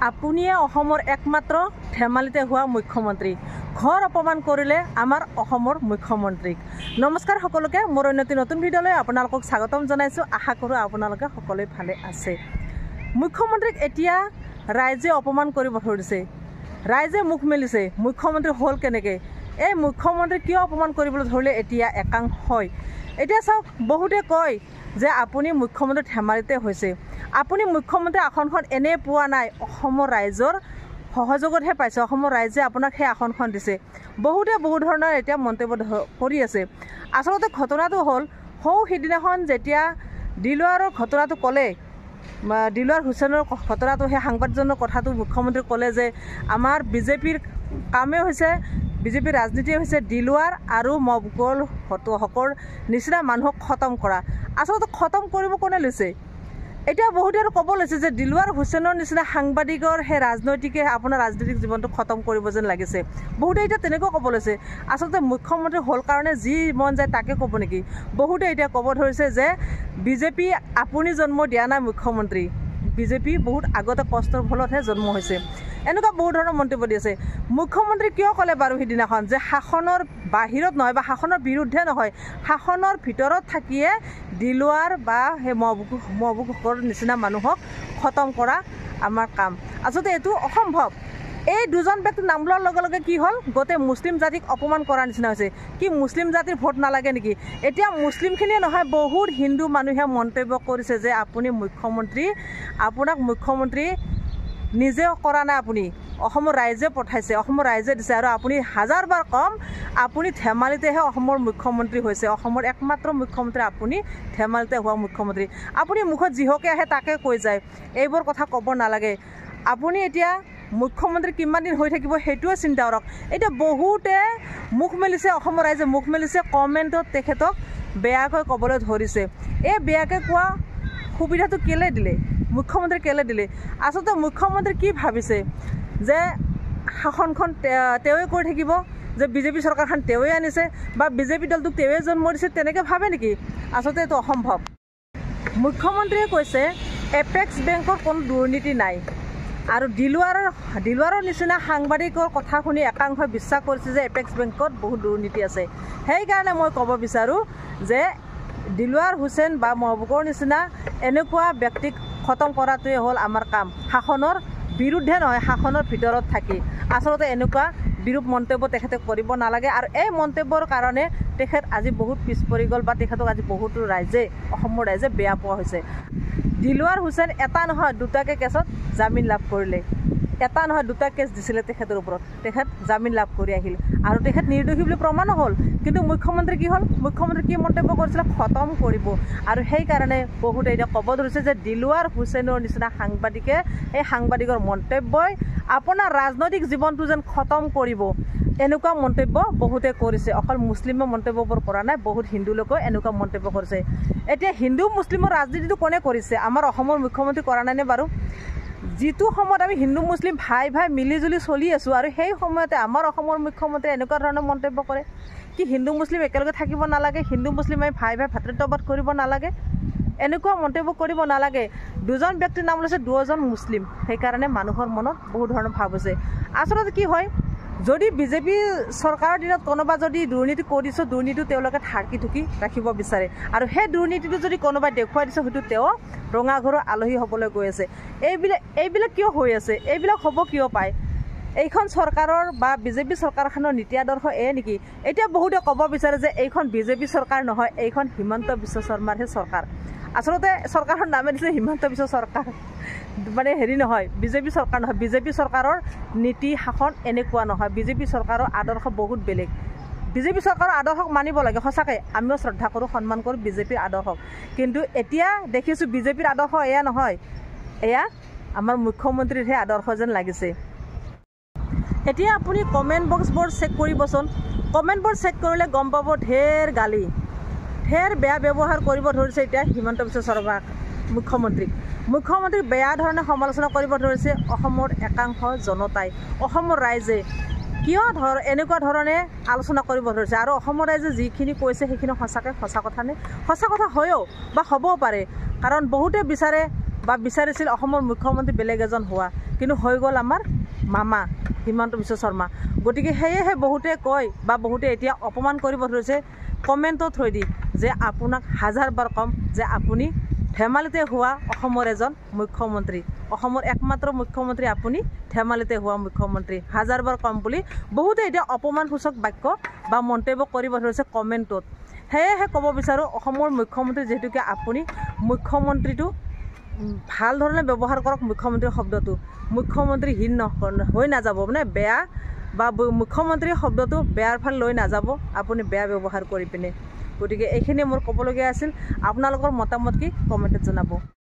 আপুনিয়ে অসমৰ একমাত্ৰ ধেমালিতে হোৱা মুখ্যমন্ত্ৰী ঘৰ অপমান কৰিলে আমাৰ অসমৰ মুখ্যমন্ত্ৰীক। নমস্কাৰ সকলোকে, মোৰ অন্যটি নতুন ভিডিঅ'লৈ আপোনালোকক স্বাগতম জনাইছোঁ। আশা কৰোঁ আপোনালোকে সকলোৱে ভালে আছে। মুখ্যমন্ত্ৰীক এতিয়া ৰাইজে অপমান কৰিব ধৰিছে, ৰাইজে মুখ মেলিছে মুখ্যমন্ত্ৰী হ'ল কেনেকৈ, এই মুখ্যমন্ত্ৰীক কিয় অপমান কৰিবলৈ ধৰিলে এতিয়া একাংশ হয়। এতিয়া চাওক, বহুতে কয় যে আপুনি মুখ্যমন্ত্ৰী ধেমালিতে হৈছে, আপুনি মুখ্যমন্ত্ৰী আসনখন এনেই পোৱা নাই, অসমৰ ৰাইজৰ সহযোগতহে পাইছে, অসমৰ ৰাইজে আপোনাক সেই আসনখন দিছে। বহুতে বহু ধৰণৰ এতিয়া মন্তব্য কৰি আছে। আচলতে ঘটনাটো হ'ল, সিদিনাখন যেতিয়া দিলৱাৰৰ ঘটনাটো ক'লে, দিলৱাৰ হুছেইনৰ ঘটনাটো, সেই সাংবাদিকজনৰ কথাটো মুখ্যমন্ত্ৰী ক'লে যে আমাৰ বিজেপিৰ কামেই হৈছে, বিজেপিৰ ৰাজনীতিয়ে হৈছে দিলৱাৰ আৰু মবকুল হকৰ নিচিনা মানুহক খতম কৰা। আচলতে খতম কৰিব কোনে লৈছে? এতিয়া বহুতে আৰু ক'ব লৈছে যে দিলৱাৰ হুছেইনৰ নিচিনা সাংবাদিকৰ সেই ৰাজনৈতিকে আপোনাৰ ৰাজনৈতিক জীৱনটো খতম কৰিব যেন লাগিছে। বহুতে এতিয়া তেনেকৈ ক'ব লৈছে। আচলতে মুখ্যমন্ত্ৰী হ'ল কাৰণে যি মন যায় তাকে ক'ব নেকি? বহুতে এতিয়া ক'ব ধৰিছে যে বিজেপি আপুনি জন্ম দিয়া নাই মুখ্যমন্ত্ৰী, বিজেপি বহুত আগতে কষ্টৰ ফলতহে জন্ম হৈছে। এনেকুৱা বহুত ধৰণৰ মন্তব্য দি আছে। মুখ্যমন্ত্ৰী কিয় ক'লে বাৰু সিদিনাখন যে শাসনৰ বাহিৰত নহয় বা শাসনৰ বিৰুদ্ধে নহয়, শাসনৰ ভিতৰত থাকিয়ে দিলৱাৰ বা সেই মবকুলৰ নিচিনা মানুহক খতম কৰা আমাৰ কাম। আচলতে এইটো অসম্ভৱ। এই দুজন ব্যক্তিৰ নাম লোৱাৰ লগে লগে কি হ'ল, গোটেই মুছলিম জাতিক অপমান কৰাৰ নিচিনা হৈছে। কি মুছলিম জাতিৰ ভোট নালাগে নেকি? এতিয়া মুছলিমখিনিয়ে নহয়, বহুত হিন্দু মানুহে মন্তব্য কৰিছে যে আপুনি মুখ্যমন্ত্ৰী, আপোনাক মুখ্যমন্ত্ৰী নিজেও কৰা নাই, আপুনি অসমৰ ৰাইজে পঠাইছে, অসমৰ ৰাইজে দিছে, আৰু আপুনি হাজাৰবাৰ কম, আপুনি ধেমালিতেহে অসমৰ মুখ্যমন্ত্ৰী হৈছে, অসমৰ একমাত্ৰ মুখ্যমন্ত্ৰী আপুনি ধেমালিতে হোৱা মুখ্যমন্ত্ৰী। আপুনি মুখত যিহকে আহে তাকে কৈ যায়, এইবোৰ কথা ক'ব নালাগে। আপুনি এতিয়া মুখ্যমন্ত্ৰী কিমান দিন হৈ থাকিব সেইটোৱে চিন্তা কৰক। এতিয়া বহুতে মুখ মেলিছে, অসমৰ ৰাইজে মুখ মেলিছে, কমেণ্টত তেখেতক বেয়াকৈ ক'বলৈ ধৰিছে। এই বেয়াকৈ কোৱা সুবিধাটো কেলৈ দিলে, মুখ্যমন্ত্ৰী কেলৈ দিলে? আচলতে মুখ্যমন্ত্ৰী কি ভাবিছে যে শাসনখন তেওঁৱে কৰি থাকিব, যে বিজেপি চৰকাৰখন তেওঁৱে আনিছে বা বিজেপি দলটোক তেওঁৱে জন্ম দিছে, তেনেকৈ ভাবে নেকি? আচলতে এইটো অসম্ভৱ। মুখ্যমন্ত্ৰীয়ে কৈছে এপেক্স বেংকৰ কোনো দুৰ্নীতি নাই, আৰু দিলৱাৰৰ নিচিনা সাংবাদিকৰ কথা শুনি একাংশই বিশ্বাস কৰিছে যে এপেক্স বেংকত বহুত দুৰ্নীতি আছে। সেইকাৰণে মই ক'ব বিচাৰোঁ যে দিলৱাৰ হুছেইন বা মহবুবৰ নিচিনা এনেকুৱা ব্যক্তিক খতম কৰাটোৱে হ'ল আমাৰ কাম, শাসনৰ বিৰুদ্ধে নহয়, শাসনৰ ভিতৰত থাকি। আচলতে এনেকুৱা বিৰূপ মন্তব্য তেখেতে কৰিব নালাগে, আৰু এই মন্তব্যৰ কাৰণে তেখেত আজি বহুত পিছ পৰি গ'ল, বা তেখেতক আজি বহুতো ৰাইজে, অসমৰ ৰাইজে বেয়া পোৱা হৈছে। দিলৱাৰ হুছেইন এটা নহয় দুটাকৈ কেছত জামিন লাভ কৰিলে, এটা নহয় দুটা কেছ দিছিলে তেখেতৰ ওপৰত, তেখেত জামিন লাভ কৰি আহিল, আৰু তেখেত নিৰ্দোষী বুলি প্ৰমাণো হ'ল। কিন্তু মুখ্যমন্ত্ৰী কি হ'ল, মুখ্যমন্ত্ৰী কি মন্তব্য কৰিছিলে, খতম কৰিব। আৰু সেইকাৰণে বহুতে এতিয়া ক'ব ধৰিছে যে দিলৱাৰ হুছেইনৰ নিচিনা সাংবাদিকে, এই সাংবাদিকৰ মন্তব্যই আপোনাৰ ৰাজনৈতিক জীৱনটো যেন খতম কৰিব, এনেকুৱা মন্তব্য বহুতে কৰিছে। অকল মুছলিমে মন্তব্যবোৰ কৰা নাই, বহুত হিন্দু লোকেও এনেকুৱা মন্তব্য কৰিছে। এতিয়া হিন্দু মুছলিমৰ ৰাজনীতিটো কোনে কৰিছে? আমাৰ অসমৰ মুখ্যমন্ত্ৰী কৰা নাইনে বাৰু? যিটো সময়ত আমি হিন্দু মুছলিম ভাই ভাই মিলিজুলি চলি আছোঁ, আৰু সেই সময়তে আমাৰ অসমৰ মুখ্যমন্ত্ৰীয়ে এনেকুৱা ধৰণৰ মন্তব্য কৰে। কি হিন্দু মুছলিম একেলগে থাকিব নালাগে, হিন্দু মুছলিম আমি ভাই ভাই ভাতৃত্ববাদ কৰিব নালাগে, এনেকুৱা মন্তব্য কৰিব নালাগে। দুজন ব্যক্তিৰ নাম লৈছে, দুজন মুছলিম, সেইকাৰণে মানুহৰ মনত বহু ধৰণৰ ভাৱ হৈছে। আচলতে কি হয়, যদি বিজেপি চৰকাৰৰ দিনত কোনোবা যদি দুৰ্নীতি কৰিছে, দুৰ্নীতিটো তেওঁলোকে ঢাকি ঢুকি ৰাখিব বিচাৰে, আৰু সেই দুৰ্নীতিটো যদি কোনোবাই দেখুৱাই দিছে, হয়তো তেওঁ ৰঙাঘৰৰ আলহী হ'বলৈ গৈ আছে। এইবিলাক কিয় হৈ আছে? এইবিলাক হ'ব কিয় পায়? এইখন চৰকাৰৰ বা বিজেপি চৰকাৰখনৰ নীতি আদৰ্শ নেকি? এতিয়া বহুতে ক'ব বিচাৰে যে এইখন বিজেপি চৰকাৰ নহয়, এইখন হিমন্ত বিশ্ব শৰ্মাৰহে চৰকাৰ। আচলতে চৰকাৰৰ নামে দিছে হিমন্ত বিশ্ব চৰকাৰ, মানে হেৰি নহয়, বিজেপি চৰকাৰ নহয়। বিজেপি চৰকাৰৰ নীতি শাসন এনেকুৱা নহয়, বিজেপি চৰকাৰৰ আদৰ্শ বহুত বেলেগ। বিজেপি চৰকাৰৰ আদৰ্শক মানিব লাগে, সঁচাকৈ আমিও শ্ৰদ্ধা কৰোঁ, সন্মান কৰোঁ বিজেপিৰ আদৰ্শক। কিন্তু এতিয়া দেখিছোঁ বিজেপিৰ আদৰ্শ এয়া নহয়, এয়া আমাৰ মুখ্যমন্ত্ৰীৰহে আদৰ্শ যেন লাগিছে। এতিয়া আপুনি কমেণ্ট বক্সবোৰ চেক কৰিবচোন, কমেণ্টবোৰ চেক কৰিলে গম পাব ঢেৰ গালি, ঢেৰ বেয়া ব্যৱহাৰ কৰিব ধৰিছে এতিয়া হিমন্ত বিশ্ব শৰ্মাক, মুখ্যমন্ত্ৰীক বেয়া ধৰণে সমালোচনা কৰিব ধৰিছে অসমৰ একাংশ জনতাই, অসমৰ ৰাইজে। কিয় এনেকুৱা ধৰণে আলোচনা কৰিব ধৰিছে, আৰু অসমৰ ৰাইজে যিখিনি কৈছে সেইখিনি সঁচাকৈ সঁচা কথা নে? সঁচা কথা হয়ও বা হ'বও পাৰে, কাৰণ বহুতে বিচাৰে বা বিচাৰিছিল অসমৰ মুখ্যমন্ত্ৰী বেলেগ এজন হোৱা, কিন্তু হৈ গ'ল আমাৰ মামা হিমন্ত বিশ্ব শৰ্মা। গতিকে সেয়েহে বহুতে কয় বা বহুতে এতিয়া অপমান কৰিব ধৰিছে কমেণ্টৰ থ্ৰুৱেদি যে আপোনাক হাজাৰবাৰ ক'ম যে আপুনি ধেমালিতে হোৱা অসমৰ এজন মুখ্যমন্ত্ৰী, অসমৰ একমাত্ৰ মুখ্যমন্ত্ৰী আপুনি, ধেমালিতে হোৱা মুখ্যমন্ত্ৰী, হাজাৰবাৰ ক'ম বুলি বহুতে এতিয়া অপমানসূচক বাক্য বা মন্তব্য কৰিব ধৰিছে কমেণ্টত। সেয়েহে ক'ব বিচাৰোঁ অসমৰ মুখ্যমন্ত্ৰী যিহেতুকে আপুনি মুখ্যমন্ত্ৰীটো ভাল ধৰণে ব্যৱহাৰ কৰক। মুখ্যমন্ত্ৰী শব্দটো মুখ্যমন্ত্ৰীহীন হৈ নাযাব, মানে বেয়া বা মুখ্যমন্ত্ৰী শব্দটো বেয়াৰ ফালে লৈ নাযাব আপুনি বেয়া ব্যৱহাৰ কৰি পিনে। গতিকে এইখিনি মোৰ ক'বলগীয়া আছিল। আপোনালোকৰ মতামত কি কমেণ্টত জনাব।